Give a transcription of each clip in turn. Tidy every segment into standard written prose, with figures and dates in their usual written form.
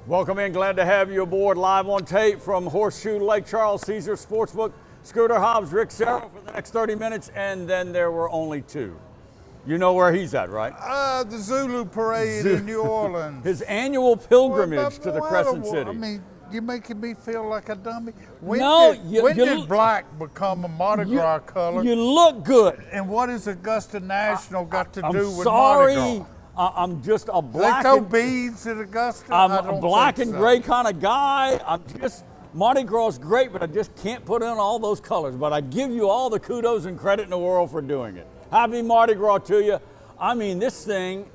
Welcome in. Glad to have you aboard live on tape from Horseshoe Lake Charles Caesar Sportsbook. Scooter Hobbs, Rick Serra for the next 30 minutes, and then there were only two. You know where he's at, right? The Zulu Parade in New Orleans. His annual pilgrimage to the Crescent City. I mean, you're making me feel like a dummy. When did black become a Mardi Gras color? You look good. And what has Augusta National got to do with sorry. Mardi Gras? I'm just a black. They throw beads at Augusta? I'm a black and gray kind of guy. Mardi Gras is great, but I just can't put in all those colors. But I give you all the kudos and credit in the world for doing it. Happy Mardi Gras to you. I mean, this thing,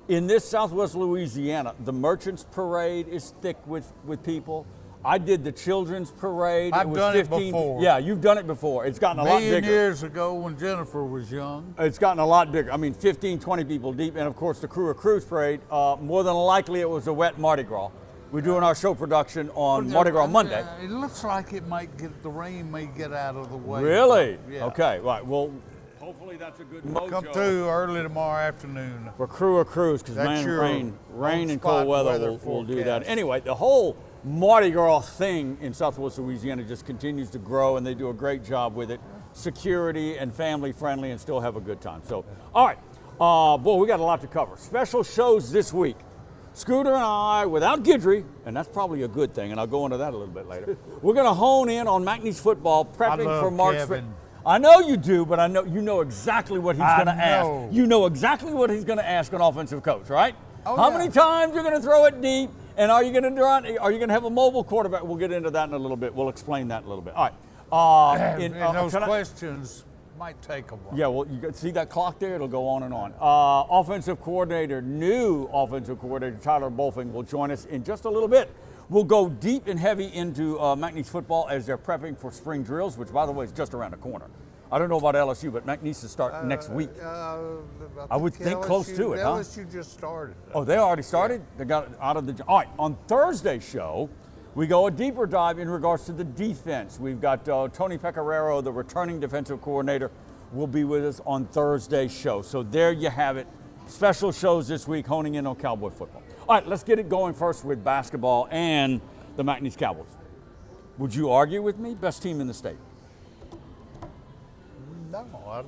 in this Southwest Louisiana, the Merchants Parade is thick with people. I did the Children's Parade. I've done it before. Yeah, you've done it before. It's gotten a lot bigger. Years ago when Jennifer was young. It's gotten a lot bigger. I mean, 15, 20 people deep. And of course, the Crew of Crews Parade, more than likely it was a wet Mardi Gras. We're doing our show production on Mardi Gras Monday. It looks like the rain may get out of the way. Really? Yeah. Okay, right. Well, hopefully that's a good mojo. Come through early tomorrow afternoon. For Crew of Crews, because rain and cold weather will do that. Anyway, the whole Mardi Gras thing in Southwest Louisiana just continues to grow, and they do a great job with it. Security and family friendly, and still have a good time. So, all right, boy, we got a lot to cover. Special shows this week. Scooter and I, without Guidry, and that's probably a good thing, and I'll go into that a little bit later. We're going to hone in on McNeese football, prepping for March. I know you do, but I know you know exactly what he's going to ask. You know exactly what he's going to ask an offensive coach, right? How many times you're going to throw it deep? And are you going to have a mobile quarterback? We'll get into that in a little bit. We'll explain that in a little bit. All right. And those questions might take a while. Yeah, well, you see that clock there? It'll go on and on. New offensive coordinator Tyler Bolfing will join us in just a little bit. We'll go deep and heavy into McNeese football as they're prepping for spring drills, which, by the way, is just around the corner. I don't know about LSU, but McNeese will start next week. I would think close to it, huh? LSU just started. Oh, they already started? Yeah. They got it out of the... All right, on Thursday's show, we go a deeper dive in regards to the defense. We've got Tony Pecoraro, the returning defensive coordinator, will be with us on Thursday's show. So there you have it. Special shows this week, honing in on Cowboy football. All right, let's get it going first with basketball and the McNeese Cowboys. Would you argue with me? Best team in the state. No,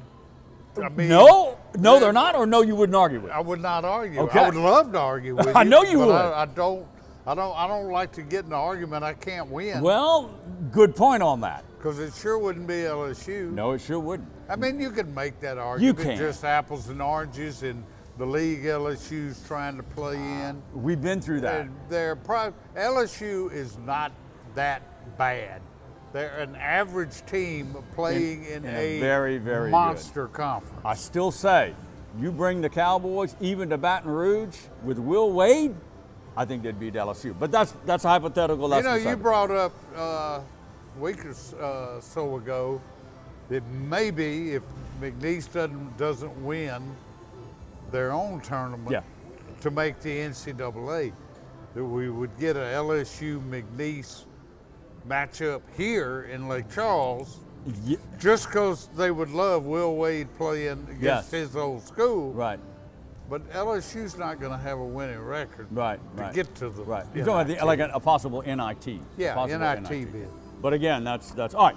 I mean, no, they're not, or no, you wouldn't argue with. I would not argue. Okay. I would love to argue with you. I know you would. I don't like to get in an argument I can't win. Well, good point on that. Because it sure wouldn't be LSU. No, it sure wouldn't. I mean, you could make that argument. You can. Just apples and oranges in the league LSU's trying to play in. We've been through that. LSU is not that bad. They're an average team playing in a very, very monster conference. I still say, you bring the Cowboys even to Baton Rouge with Will Wade, I think they'd beat LSU. But that's hypothetical. That's you brought up a week or so ago that maybe if McNeese doesn't win their own tournament to make the NCAA, that we would get a LSU McNeese matchup here in Lake Charles, just because they would love Will Wade playing against his old school. Right. But LSU's not going to have a winning record to get to the You're talking about like a possible NIT. Yeah, NIT bid. But again, that's all right.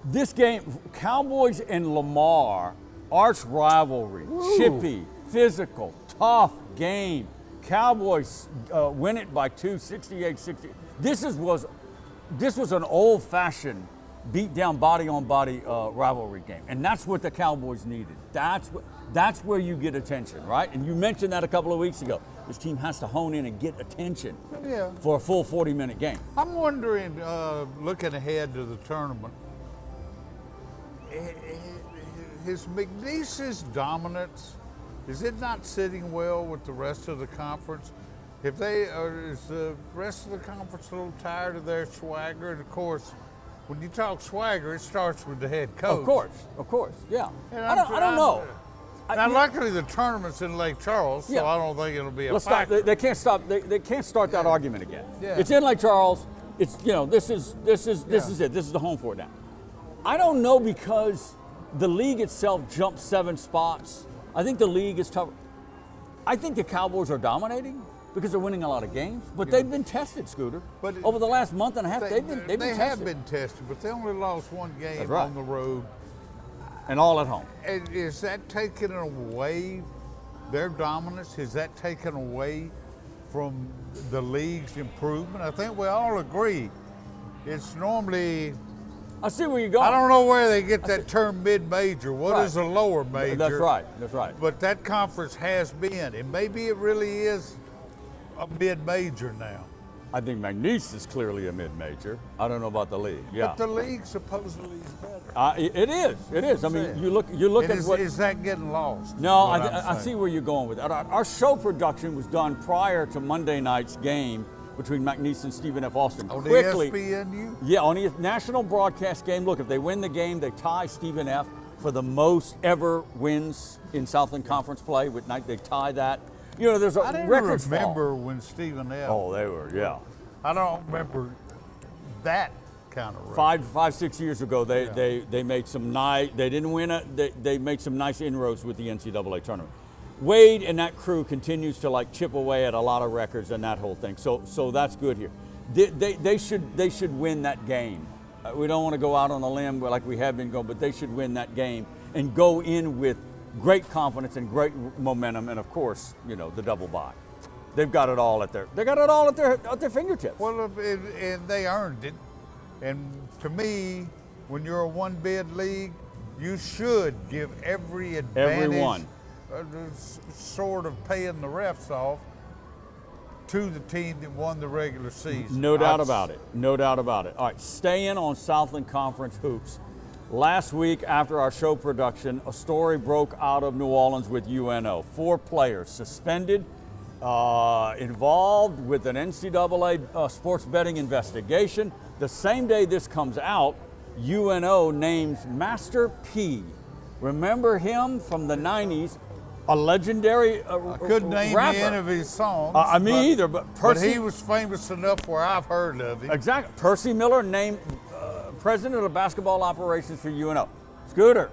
This game, Cowboys and Lamar, arch rivalry, chippy, physical, tough game. Cowboys win it by 2, 68-60. This was an old-fashioned, beat-down, body-on-body rivalry game, and that's what the Cowboys needed. That's where you get attention, right? And you mentioned that a couple of weeks ago. This team has to hone in and get attention for a full 40-minute game. I'm wondering, looking ahead to the tournament, is McNeese's dominance, is it not sitting well with the rest of the conference? Is the rest of the conference a little tired of their swagger? And of course, when you talk swagger, it starts with the head coach. Of course, yeah. I don't know. Now, luckily, the tournament's in Lake Charles, so I don't think it'll be a factor. They can't stop. They can't start that argument again. Yeah. It's in Lake Charles. It's this is it. This is the home for it now. I don't know, because the league itself jumped 7 spots. I think the league is tough. I think the Cowboys are dominating. because they're winning a lot of games. But they've been tested, Scooter. But over the last month and a half, they've been tested. They have been tested, but they only lost one game on the road. And all at home. And is that taking away their dominance? Is that taken away from the league's improvement? I think we all agree. It's normally... I see where you're going. I don't know where they get that term mid-major. What is a lower major? That's right. That's right. But that conference has been, and maybe it really is a mid-major now. I think McNeese is clearly a mid-major. I don't know about the league. Yeah. But the league supposedly is better. It is. It is. I mean, you look at what is that getting lost? No, I see where you're going with that. Our show production was done prior to Monday night's game between McNeese and Stephen F. Austin. On Quickly, the ESPNU? Yeah, on the national broadcast game. Look, if they win the game, they tie Stephen F. for the most ever wins in Southland Conference play. With night, they tie that. You know, there's a record. I remember when Stephen F. Oh, they were, yeah. I don't remember that kind of record. 5-6 years ago, they made some nice. They didn't win it. They made some nice inroads with the NCAA tournament. Wade and that crew continues to like chip away at a lot of records and that whole thing. So that's good here. They should win that game. We don't want to go out on a limb like we have been going, but they should win that game and go in with great confidence and great momentum, and of course, you know, the double bye. They've got it all at their fingertips. Well, and they earned it. And to me, when you're a one-bid league, you should give every advantage. Everyone. Sort of paying the refs off to the team that won the regular season. No doubt about it. No doubt about it. All right, staying on Southland Conference hoops. Last week, after our show production, a story broke out of New Orleans with UNO. 4 players suspended, involved with an NCAA sports betting investigation. The same day this comes out, UNO names Master P. Remember him from the 90s? A legendary I couldn't name rapper. any of his songs. Me either, but Percy. But he was famous enough where I've heard of him. Exactly. Percy Miller, named president of basketball operations for UNO. Scooter,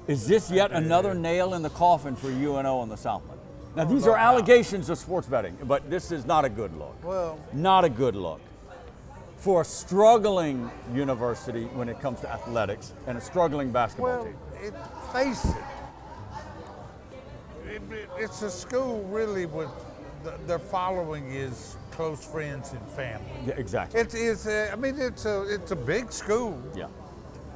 is this yet another nail in the coffin for UNO in the Southland? Now, these are allegations of sports betting, but this is not a good look. Well, not a good look for a struggling university when it comes to athletics and a struggling basketball team. Face it. It's a school really with their following is close friends and family. Yeah, exactly. It's a big school. Yeah.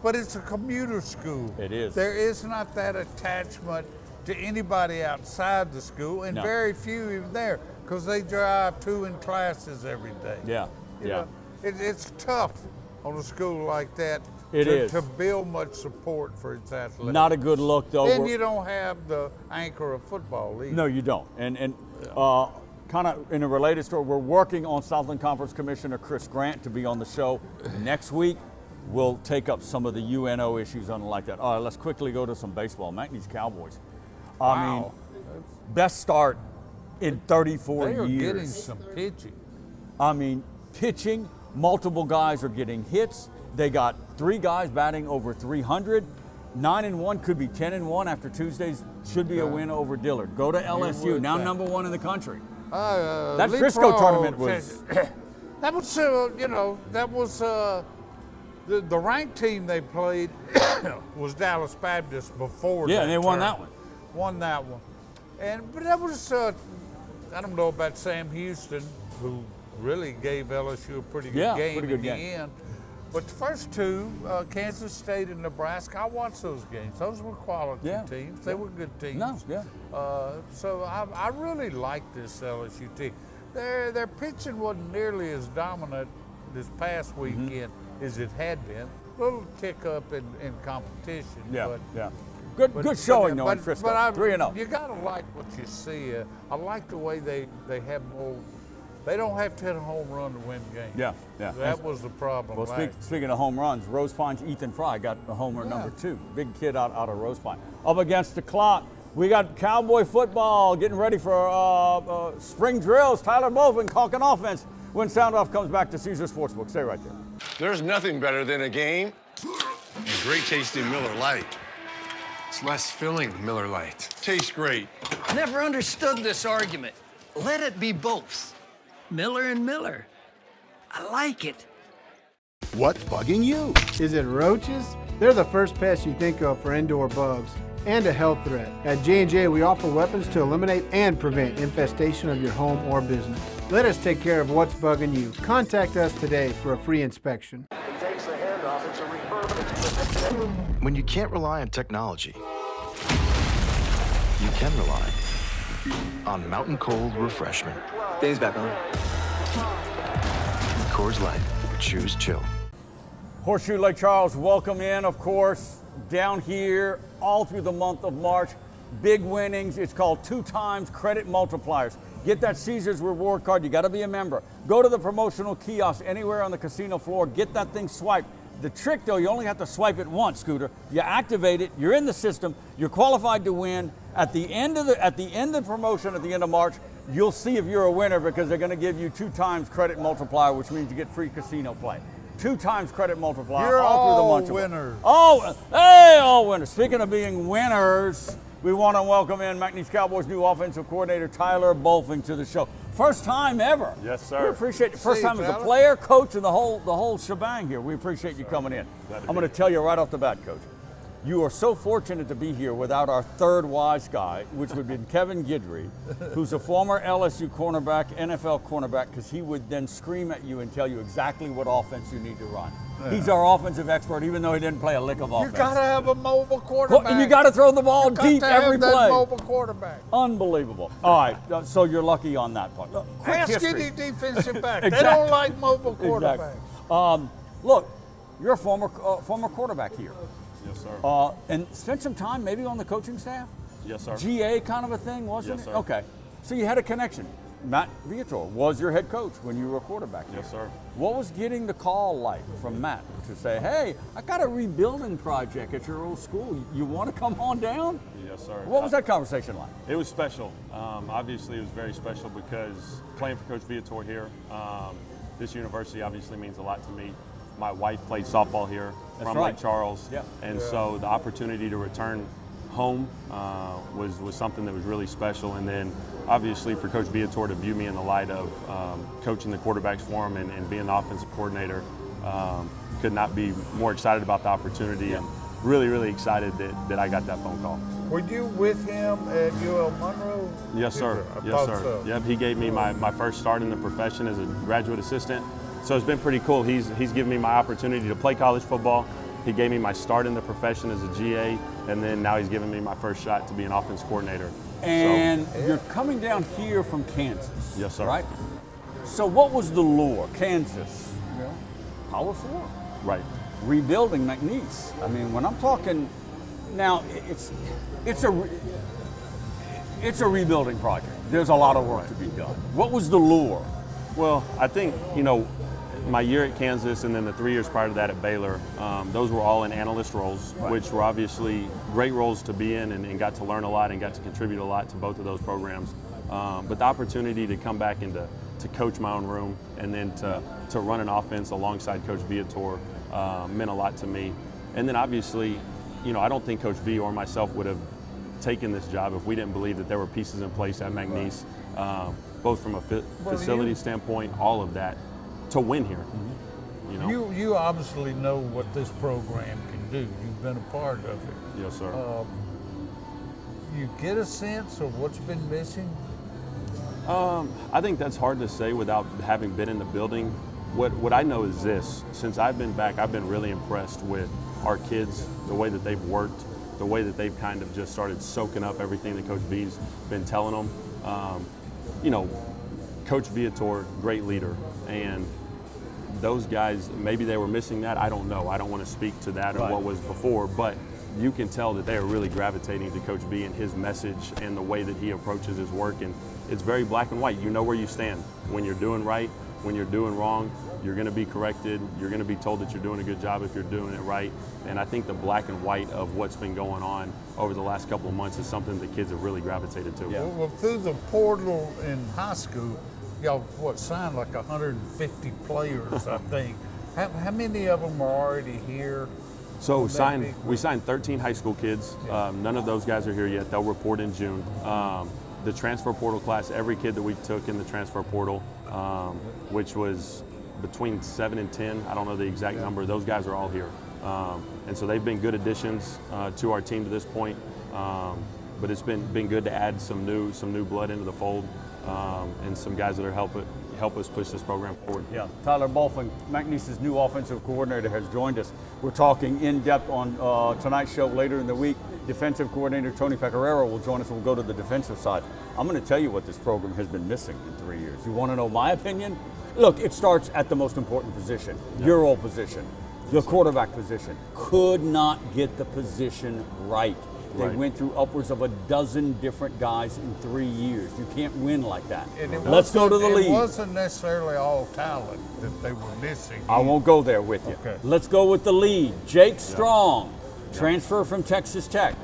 But it's a commuter school. It is. There is not that attachment to anybody outside the school, and very few even there, because they drive 2 in classes every day. Yeah. You know, it's tough on a school like that. It is. To build much support for its athletics. Not a good look, though. And you don't have the anchor of football either. No, you don't. And kind of in a related story, we're working on Southland Conference Commissioner Chris Grant to be on the show next week. We'll take up some of the UNO issues on like that. All right, let's quickly go to some baseball. McNeese Cowboys. I mean, best start in 34 years. They are getting some pitching. I mean, pitching. Multiple guys are getting hits. They got 3 guys batting over 300. 9-1 could be 10-1 after Tuesday's. Should be a win over Dillard. Go to LSU, now number 1 in the country. That Frisco tournament was. That was that was the ranked team they played was Dallas Baptist before. Yeah, and they won that one. Won that one, but that was I don't know about Sam Houston, who really gave LSU a pretty good game in the end. But the first 2, Kansas State and Nebraska, I watched those games. Those were quality teams. They were good teams. So I really like this LSU team. Their pitching wasn't nearly as dominant this past weekend as it had been. A little tick up in competition. Good showing though in Frisco. 3-0. You gotta like what you see. I like the way they have more. They don't have to hit a home run to win games. That was the problem. Well, speaking of home runs, Rose Pine's Ethan Fry got a homer number 2. Big kid out of Rose Pine. Up against the clock, we got Cowboy football getting ready for spring drills. Tyler Bolfing caulking offense when SoundOff comes back to Caesar Sportsbook. Stay right there. There's nothing better than a game and great tasting Miller Lite. It's less filling, Miller Lite. Tastes great. Never understood this argument. Let it be both. Miller and Miller. I like it. What's bugging you? Is it roaches? They're the first pest you think of for indoor bugs and a health threat. At J&J, we offer weapons to eliminate and prevent infestation of your home or business. Let us take care of what's bugging you. Contact us today for a free inspection. When you can't rely on technology, you can rely on Mountain Cold Refreshment. Dave's back on. Coors Light. Choose chill. Horseshoe Lake Charles, welcome in, of course, down here all through the month of March. Big winnings. It's called 2 times credit multipliers. Get that Caesars reward card. You got to be a member. Go to the promotional kiosk anywhere on the casino floor. Get that thing swiped. The trick, though, you only have to swipe it once, Scooter. You activate it. You're in the system. You're qualified to win. At the end of the promotion, at the end of March, you'll see if you're a winner because they're going to give you 2 times credit multiplier, which means you get free casino play. 2 times credit multiplier You're all through the month. Winners. Oh, hey, all winners. Speaking of being winners, we want to welcome in McNeese Cowboys' new offensive coordinator, Tyler Bolfing, to the show. First time ever. Yes, sir. We appreciate it. First See you, time as a Tyler. player, coach, and the whole shebang here. We appreciate you coming in. I'm going to tell you right off the bat, Coach. You are so fortunate to be here without our third wise guy, which would be Kevin Guidry, who's a former LSU cornerback, NFL cornerback, because he would then scream at you and tell you exactly what offense you need to run. He's our offensive expert, even though he didn't play a lick of offense. You got to have a mobile quarterback. And you got to throw the ball deep every that play. Mobile quarterback. Unbelievable. All right, so you're lucky on that part. Look, quick Ask history. any defensive back. Exactly. They don't like mobile quarterbacks. Exactly. Look, you're a former quarterback here. Yes, sir. And spent some time maybe on the coaching staff? Yes, sir. GA kind of a thing, wasn't Yes, it? sir. Okay. So you had a connection. Matt Viator was your head coach when you were a quarterback here. Yes, sir. What was getting the call like from Matt to say, hey, I got a rebuilding project at your old school. You want to come on down? Yes, sir. What was that conversation like? It was special. Obviously, it was very special because playing for Coach Viator here, this university obviously means a lot to me. My wife played softball here from right. Lake Charles. Yeah. And so the opportunity to return home was something that was really special. And then obviously for Coach Viator to view me in the light of coaching the quarterbacks for him and being the offensive coordinator, could not be more excited about the opportunity and really, really excited that I got that phone call. Were you with him at UL Monroe? Yes, sir. I Yes, thought sir. so. Yep, he gave me my first start in the profession as a graduate assistant. So it's been pretty cool. He's given me my opportunity to play college football. He gave me my start in the profession as a GA, and then now he's giving me my first shot to be an offense coordinator. And you're coming down here from Kansas. Yes, sir. Right? So what was the lure? Kansas. Power 4. Right. Rebuilding McNeese. I mean, when I'm talking now, it's a rebuilding project. There's a lot of work to be done. What was the lure? Well, I think, my year at Kansas and then the 3 years prior to that at Baylor, those were all in analyst roles, which were obviously great roles to be in and got to learn a lot and got to contribute a lot to both of those programs. But the opportunity to come back and to coach my own room and then to run an offense alongside Coach Viator meant a lot to me. And then obviously, I don't think Coach V or myself would have taken this job if we didn't believe that there were pieces in place at McNeese, both from a facility standpoint, all of that, to win here. You obviously know what this program can do. You've been a part of it. Yes, sir. You get a sense of what's been missing? I think that's hard to say without having been in the building. What I know is this: since I've been back, I've been really impressed with our kids, the way that they've worked, the way that they've kind of just started soaking up everything that Coach V's been telling them. Coach Viator, great leader, and those guys, maybe they were missing that. I don't know. I don't want to speak to that or what was before, but you can tell that they are really gravitating to Coach V and his message and the way that he approaches his work. And it's very black and white. You know where you stand. When you're doing right, when you're doing wrong, you're going to be corrected. You're going to be told that you're doing a good job if you're doing it right. And I think the black and white of what's been going on over the last couple of months is something that kids have really gravitated to. Yeah. Well, through the portal in high school, y'all signed like 150 players, I think. How many of them are already here? So we signed 13 high school kids. None of those guys are here yet. They'll report in June. the transfer portal class, every kid that we took in the transfer portal, which was between 7 and 10, I don't know the exact number, those guys are all here. And so they've been good additions to our team to this point. But it's been good to add some new blood into the fold, and some guys that are help us push this program forward. Yeah, Tyler Bolfing, McNeese's new offensive coordinator, has joined us. We're talking in depth on tonight's show later in the week. Defensive coordinator Tony Pecoraro will join us, and we'll go to the defensive side. I'm going to tell you what this program has been missing in 3 years. You want to know my opinion? Look, it starts at the most important position, your old position, the quarterback position. Could not get the position right. They went through upwards of a dozen different guys in 3 years. You can't win like that. Let's go to the lead. It wasn't necessarily all talent that they were missing. I won't go there with you. Okay. Let's go with the lead. Jake Strong, transfer from Texas Tech.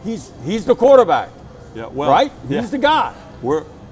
He's the quarterback. Yeah, well, right? He's the guy.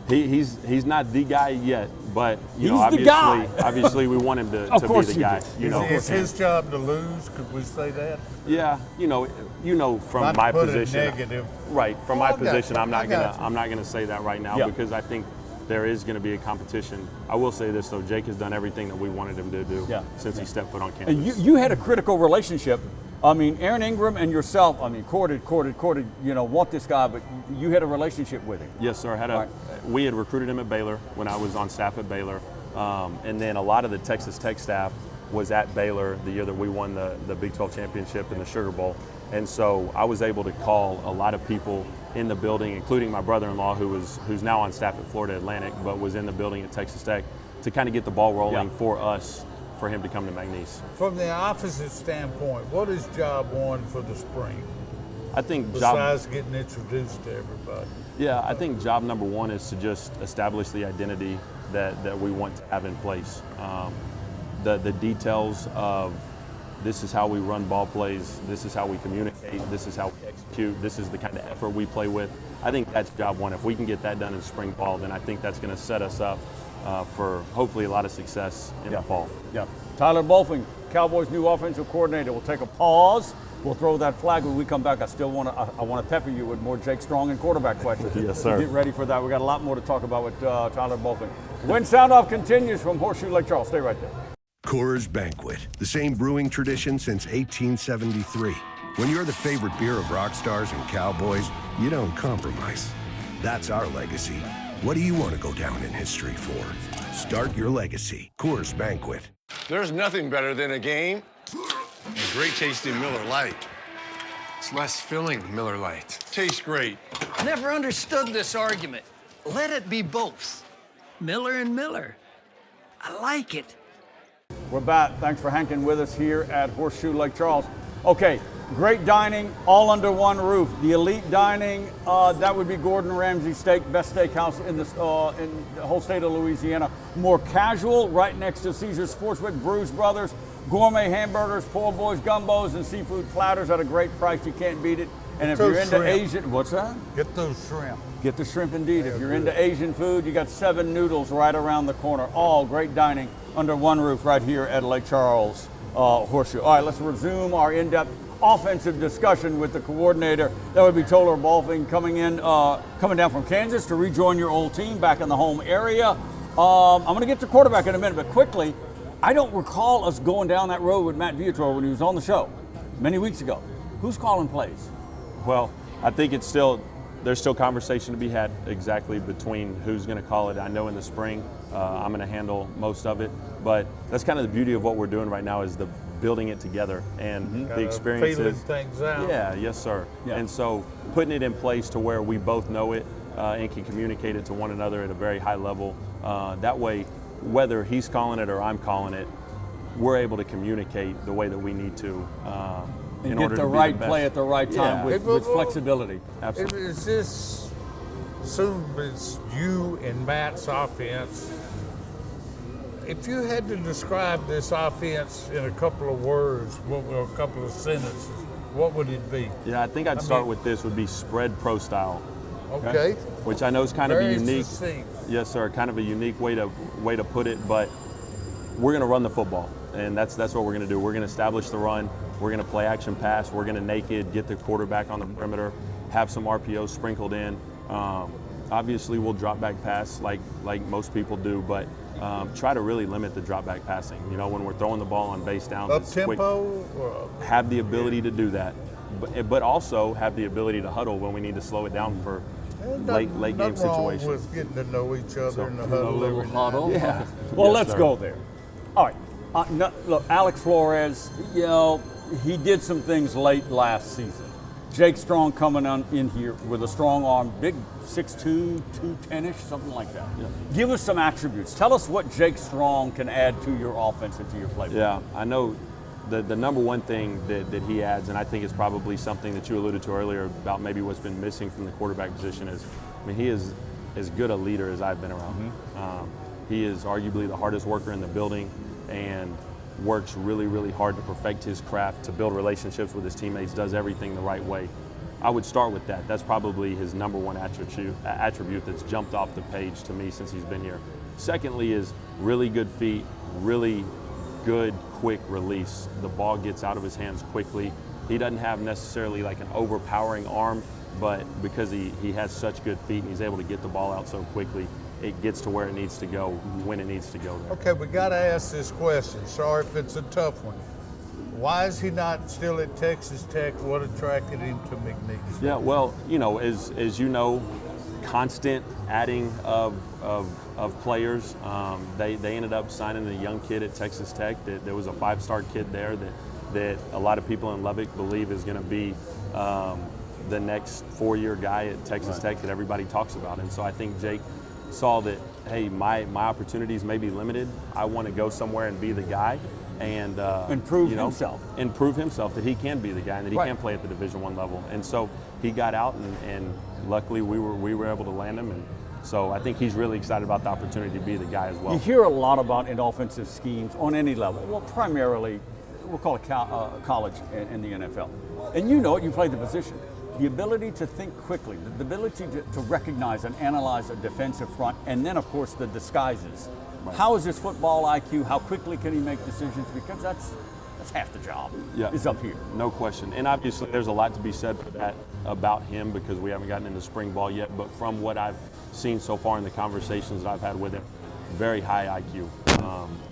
He's not the guy yet, but he's the guy. Obviously we want him to be the guy. Is his job to lose? Could we say that? Yeah, you know from not my put position. It negative. Right, from my position, I'm not gonna gonna say that right now because I think there is going to be a competition. I will say this though, Jake has done everything that we wanted him to do since he stepped foot on campus. And you had a critical relationship. I mean, Aaron Ingram and yourself, I mean, courted, want this guy, but you had a relationship with him. Yes, sir. We had recruited him at Baylor when I was on staff at Baylor. And then a lot of the Texas Tech staff was at Baylor the year that we won the Big 12 championship in the Sugar Bowl. And so I was able to call a lot of people in the building, including my brother-in-law who's now on staff at Florida Atlantic, but was in the building at Texas Tech to kind of get the ball rolling for us, for him to come to McNeese. From the opposite standpoint, what is job one for the spring? I think besides getting introduced to everybody. Yeah, I think job number one is to just establish the identity that we want to have in place. The details of this is how we run ball plays, this is how we communicate, this is how we execute, this is the kind of effort we play with. I think that's job one. If we can get that done in spring ball, then I think that's going to set us up for hopefully a lot of success in the fall. Yeah. Tyler Bolfing, Cowboys' new offensive coordinator. We'll take a pause. We'll throw that flag when we come back. I want to pepper you with more Jake Strong and quarterback questions. Yes, sir. Get ready for that. We got a lot more to talk about with Tyler Bolfing. When SoundOff continues from Horseshoe Lake Charles. Stay right there. Coors Banquet, the same brewing tradition since 1873. When you're the favorite beer of rock stars and cowboys, you don't compromise. That's our legacy. What do you want to go down in history for? Start your legacy. Coors Banquet. There's nothing better than a game and great tasting Miller Lite. It's less filling, Miller Lite. Tastes great. Never understood this argument. Let it be both. Miller and Miller. I like it. We're back. Thanks for hanging with us here at Horseshoe Lake Charles. Okay, great dining, all under one roof. The elite dining, that would be Gordon Ramsay Steak, best steakhouse in the whole state of Louisiana. More casual, right next to Caesar Sportsbook, Brews Brothers, gourmet hamburgers, po' boys, gumbos, and seafood platters at a great price. You can't beat it. And if you're into Asian, what's that? Get those shrimp. Get the shrimp indeed. If you're into Asian food, you got 7 Noodles right around the corner. All great dining under one roof right here at Lake Charles Horseshoe. All right, let's resume our in-depth offensive discussion with the coordinator. That would be Tyler Bolfing coming down from Kansas to rejoin your old team back in the home area. I'm going to get to quarterback in a minute, but quickly, I don't recall us going down that road with Matt Viator when he was on the show many weeks ago. Who's calling plays? Well, I think there's still conversation to be had exactly between who's going to call it. I know in the spring I'm going to handle most of it, but that's kind of the beauty of what we're doing right now is the building it together and the experiences. Feeling things out. Yeah, yes, sir. Yeah. And so putting it in place to where we both know it and can communicate it to one another at a very high level. That way, whether he's calling it or I'm calling it, we're able to communicate the way that we need to. And get the right play at the right time with flexibility. Absolutely. Is this, assume it's you and Matt's offense. If you had to describe this offense in a couple of words, or a couple of sentences, what would it be? Yeah, I think I'd start with this would be spread pro style. Okay. Which I know is kind of a unique. Succinct. Yes, sir. Kind of a unique way to put it, but we're going to run the football, and that's what we're going to do. We're going to establish the run. We're going to play action pass. We're going to naked, get the quarterback on the perimeter, have some RPOs sprinkled in. I Obviously, we'll drop back pass like most people do, but try to really limit the drop back passing. You know, when we're throwing the ball on base downs, up tempo, have the ability to do that, but also have the ability to huddle when we need to slow it down for late game situations. With getting to know each other in the huddle every huddle. Yeah. Well, Yes, let's sir. go there. All right. Look, Alex Flores, you know, he did some things late last season. Jake Strong coming on in here with a strong arm, big 6'2", 210-ish, something like that. Yeah. Give us some attributes. Tell us what Jake Strong can add to your offense and to your play. Yeah, I know the number one thing that he adds, and I think it's probably something that you alluded to earlier about maybe what's been missing from the quarterback position is, I mean, he is as good a leader as I've been around. He is arguably the hardest worker in the building and works really, really hard to perfect his craft, to build relationships with his teammates, does everything the right way. I would start with that. That's probably his number one attribute that's jumped off the page to me since he's been here. Secondly is really good feet, really good quick release. The ball gets out of his hands quickly. He doesn't have necessarily like an overpowering arm, but because he has such good feet and he's able to get the ball out so quickly, it gets to where it needs to go when it needs to go there. Okay, we got to ask this question. Sorry if it's a tough one. Why is he not still at Texas Tech? What attracted him to McNeese? Yeah, well, you know, as you know, constant adding of players. They ended up signing a young kid at Texas Tech. There was a 5-star kid there that a lot of people in Lubbock believe is going to be the next 4-year guy at Texas Tech that everybody talks about. And so I think Jake saw that, hey, my opportunities may be limited. I want to go somewhere and be the guy and prove himself. And prove himself that he can be the guy and that he can play at the Division I level. And so he got out and luckily we were able to land him. And so I think he's really excited about the opportunity to be the guy as well. You hear a lot about in offensive schemes on any level. Well, primarily, we'll call it college and the NFL. And you know it, you play the position. The ability to think quickly, the ability to recognize and analyze a defensive front, and then, of course, the disguises. Right. How is his football IQ? How quickly can he make decisions? Because that's half the job is up here. No question. And obviously there's a lot to be said for that about him because we haven't gotten into spring ball yet. But from what I've seen so far in the conversations that I've had with him, very high IQ.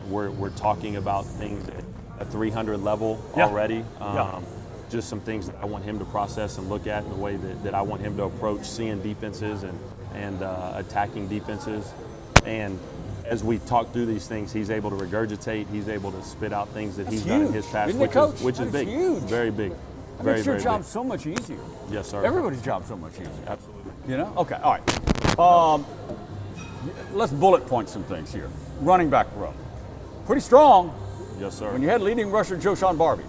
We're talking about things at a 300 level already. Just some things that I want him to process and look at in the way that I want him to approach seeing defenses and attacking defenses. And as we talk through these things, he's able to regurgitate. He's able to spit out things that he's done in his past, which is big, huge. Very big. It makes your job so much easier. Yes, sir. Everybody's job so much easier. Absolutely. You know? Okay, all right. Let's bullet point some things here. Running back row. Pretty strong. Yes, sir. When you had leading rusher Joshawn Barbie.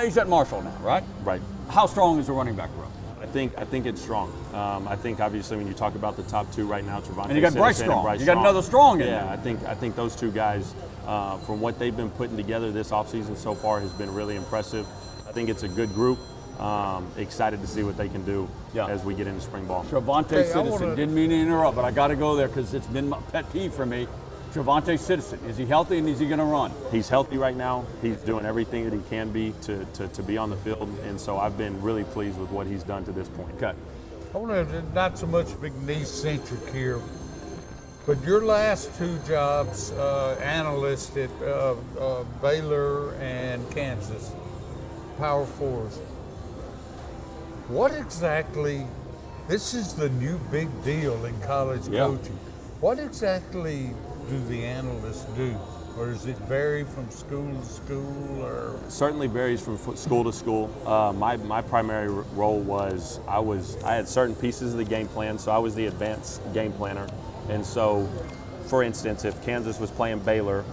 He's at Marshall now, right? Right. How strong is the running back row? I think it's strong. I think obviously when you talk about the top two right now, Trevante and you got Bryce Citizen Strong. You got another strong in there. I think those two guys, from what they've been putting together this offseason so far, has been really impressive. I think it's a good group. Excited to see what they can do as we get into spring ball. Trevante Citizen, didn't mean to interrupt, but I got to go there because it's been my pet peeve for me. Trevante Citizen, is he healthy and is he going to run? He's healthy right now. He's doing everything that he can be to be on the field, and so I've been really pleased with what he's done to this point. Okay. I want to, not so much McNeese-centric here, but your last two jobs, analyst at Baylor and Kansas, Power Fours. What exactly, this is the new big deal in college coaching. What exactly do the analysts do? Or does it vary from school to school? Or certainly varies from school to school. My primary role was I had certain pieces of the game plan, so I was the advanced game planner. And so, for instance, if Kansas was playing Baylor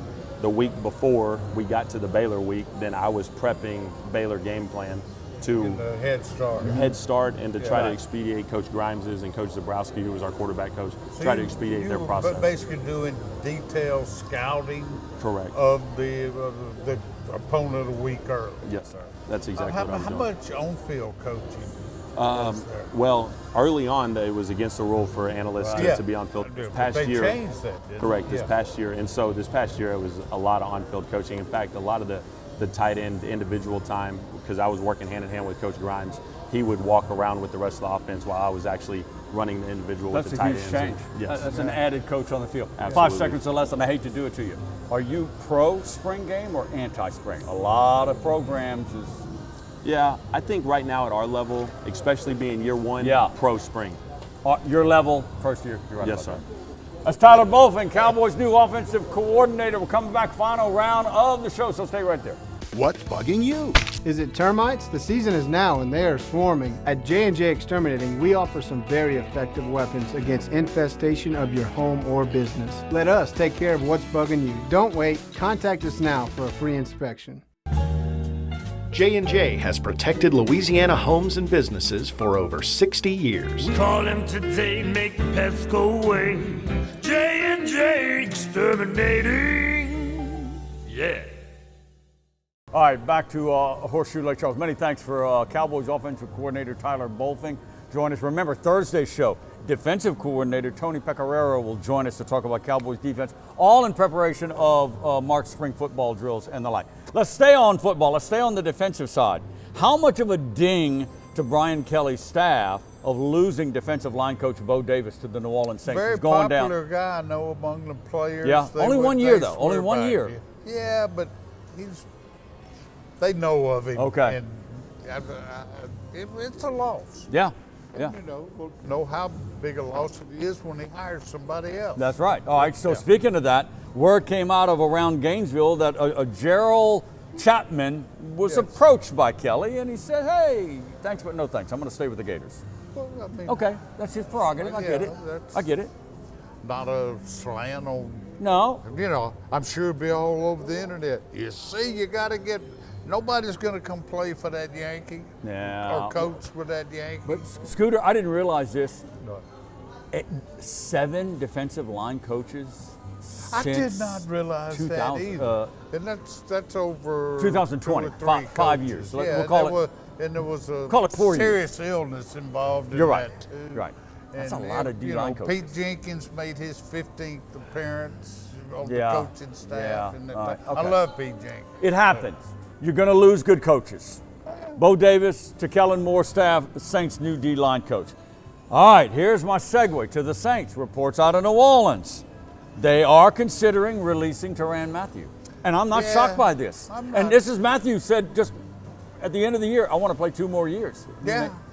the week before we got to the Baylor week, then I was prepping Baylor game plan to head start and to try to expedite Coach Grimes's and Coach Zabrowski, who was our quarterback coach, so try to expedite their process. But basically doing detailed scouting correct of the opponent of the week early. Yes, sir. That's exactly what I'm doing. How much on-field coaching? Well, early on, it was against the rule for analysts to be on field. This past they year, changed that, didn't correct. they? This past year, and so this past year it was a lot of on-field coaching. In fact, a lot of the tight end individual time, because I was working hand in hand with Coach Grimes, he would walk around with the rest of the offense while I was actually running the individual That's with the a tight huge ends. change. Yes. That's an added coach on the field. Absolutely. 5 seconds or less, and I hate to do it to you. Are you pro spring game or anti-spring? A lot of programs is. Yeah, I think right now at our level, especially being year one, pro spring. Your level, first year, you're right. Yes, sir. That's Tyler Bolfing, Cowboys' new offensive coordinator. We're coming back, final round of the show, so stay right there. What's bugging you? Is it termites? The season is now and they are swarming. At J&J Exterminating, we offer some very effective weapons against infestation of your home or business. Let us take care of what's bugging you. Don't wait. Contact us now for a free inspection. J&J has protected Louisiana homes and businesses for over 60 years. Call him today, make the pests go away. J&J Exterminating. Yeah. All right, back to Horseshoe Lake Charles. Many thanks for Cowboys offensive coordinator Tyler Bolfing. Join us. Remember, Thursday's show, defensive coordinator Tony Pecoraro will join us to talk about Cowboys defense, all in preparation of March spring football drills and the like. Let's stay on football. Let's stay on the defensive side. How much of a ding to Brian Kelly's staff of losing defensive line coach Bo Davis to the New Orleans Saints? Very He's going popular down. guy I know among the players. Yeah, only 1 year though. Only 1 year. Yeah, but they know of him. Okay. And it's a loss. Yeah. And, we'll know how big a loss it is when he hires somebody else. That's right. All right, so speaking of that, word came out of around Gainesville that a Gerald Chapman was approached by Kelly, and he said, hey, thanks, but no thanks. I'm going to stay with the Gators. Well, I mean, okay, that's his prerogative. I get it. I get it. Not a slant on. No. I'm sure it'll be all over the internet. You see, you got to get. Nobody's going to come play for that Yankee or coach with that Yankee. But Scooter, I didn't realize this. No. 7 defensive line coaches. I did not realize that either. And that's over 2020, 5 years. Yeah, we'll call it. And there was a call it 4 serious years. illness involved in You're right. that too. Right. That's and, a lot of D-line coaches. Pete Jenkins made his 15th appearance on the coaching staff. And right. I love Pete Jenkins. It happens. You're going to lose good coaches. Bo Davis to Kellen Moore staff, the Saints' new D-line coach. All right, here's my segue to the Saints. Reports out of New Orleans. They are considering releasing Tyrann Mathieu. And I'm not shocked by this. And this is Mathieu said just at the end of the year, I want to play 2 more years.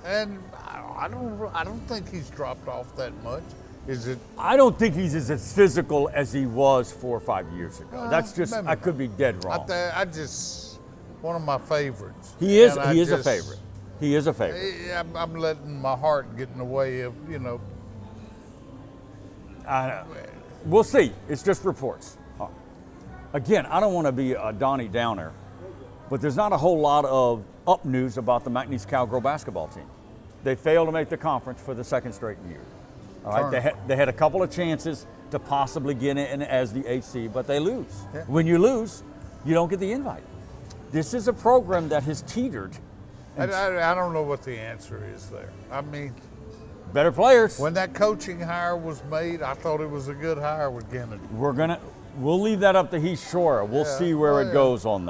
And I don't think he's dropped off that much. Is it? I don't think he's as physical as he was 4 or 5 years ago. That's just, I could be dead wrong. One of my favorites. He is a favorite. He is a favorite. I'm letting my heart get in the way of, We'll see. It's just reports. Again, I don't want to be a Donnie Downer, but there's not a whole lot of up news about the McNeese Cowgirl basketball team. They failed to make the conference for the 2nd straight year. All right, they had a couple of chances to possibly get in as the 8th seed, but they lose. Yeah. When you lose, you don't get the invite. This is a program that has teetered. I don't know what the answer is there. I mean, better players. When that coaching hire was made, I thought it was a good hire with Kennedy. We'll leave that up to Heath Shore. We'll see where it goes on that.